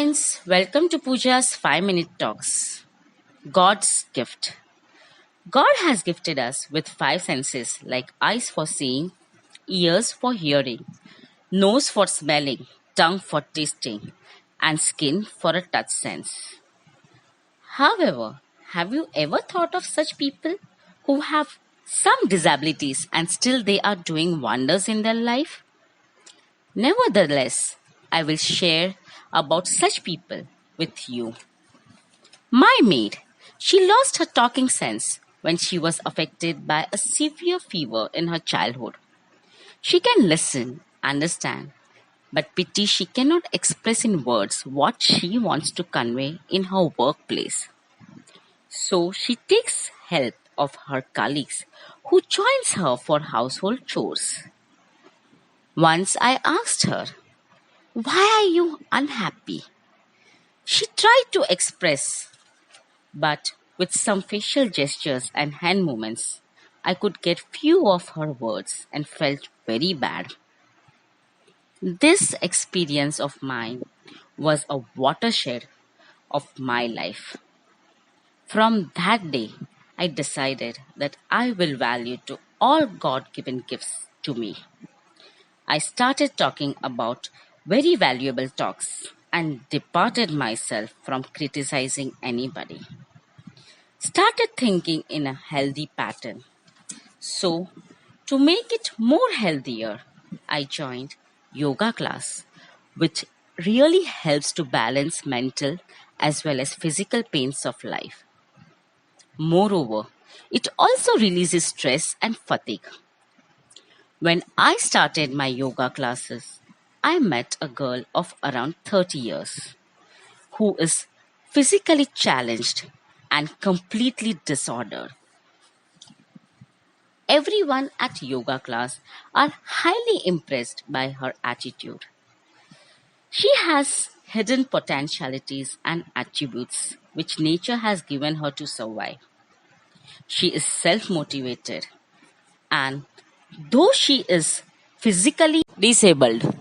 friends, welcome to Pooja's 5-minute talks. God's gift. God has gifted us with five senses like eyes for seeing, ears for hearing, nose for smelling, tongue for tasting, and skin for a touch sense. However, have you ever thought of such people who have some disabilities and still they are doing wonders in their life? Nevertheless, I will share about such people with you. My maid, she lost her talking sense when she was affected by a severe fever in her childhood. She can listen, understand, but pity she cannot express in words what she wants to convey in her workplace. So she takes help of her colleagues who joins her for household chores. Once I asked her, "Why are you unhappy?" She tried to express, but with some facial gestures and hand movements, I could get few of her words and felt very bad. This experience of mine was a watershed of my life. From that day, I decided that I will value to all God given gifts to me. I started talking about very valuable talks and departed myself from criticizing anybody. Started thinking in a healthy pattern. So, to make it more healthier, I joined yoga class, which really helps to balance mental as well as physical pains of life. Moreover, it also releases stress and fatigue. When I started my yoga classes, I met a girl of around 30 years who is physically challenged and completely disordered. Everyone at yoga class are highly impressed by her attitude. She has hidden potentialities and attributes which nature has given her to survive. She is self motivated, and though she is physically disabled,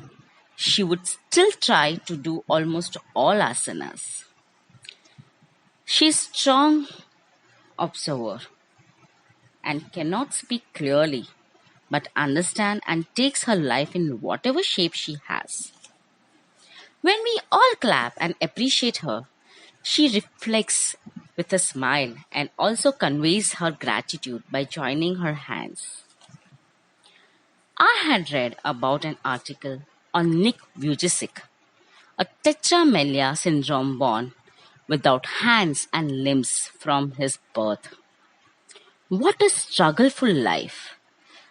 she would still try to do almost all asanas. She is strong observer and cannot speak clearly but understand and takes her life in whatever shape she has. When we all clap and appreciate her, she reflects with a smile and also conveys her gratitude by joining her hands. I had read about an article on Nick Vujicic, a tetraamelia syndrome born without hands and limbs from his birth. What a struggleful life!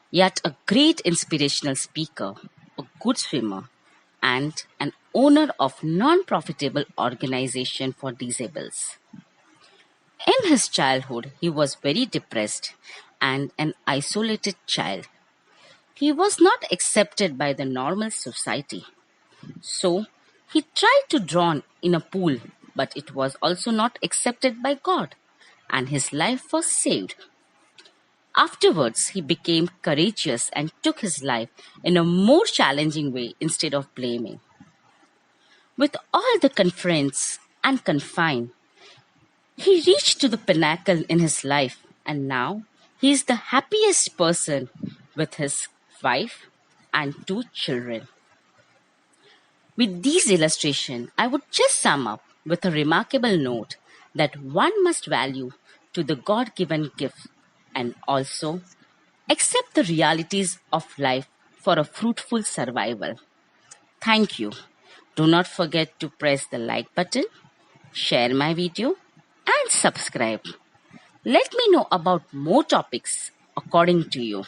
Yet a great inspirational speaker, a good swimmer, and an owner of non-profitable organization for disables. In his childhood, he was very depressed and an isolated child. He was not accepted by the normal society. So he tried to drown in a pool, but it was also not accepted by God, and his life was saved. Afterwards, he became courageous and took his life in a more challenging way instead of blaming. With all the constraints and confine, he reached to the pinnacle in his life, and now he is the happiest person with his wife and two children. With these illustrations, I would just sum up with a remarkable note that one must value to the God given gift and also accept the realities of life for a fruitful survival. Thank you. Do not forget to press the like button, share my video, and subscribe. Let me know about more topics according to you.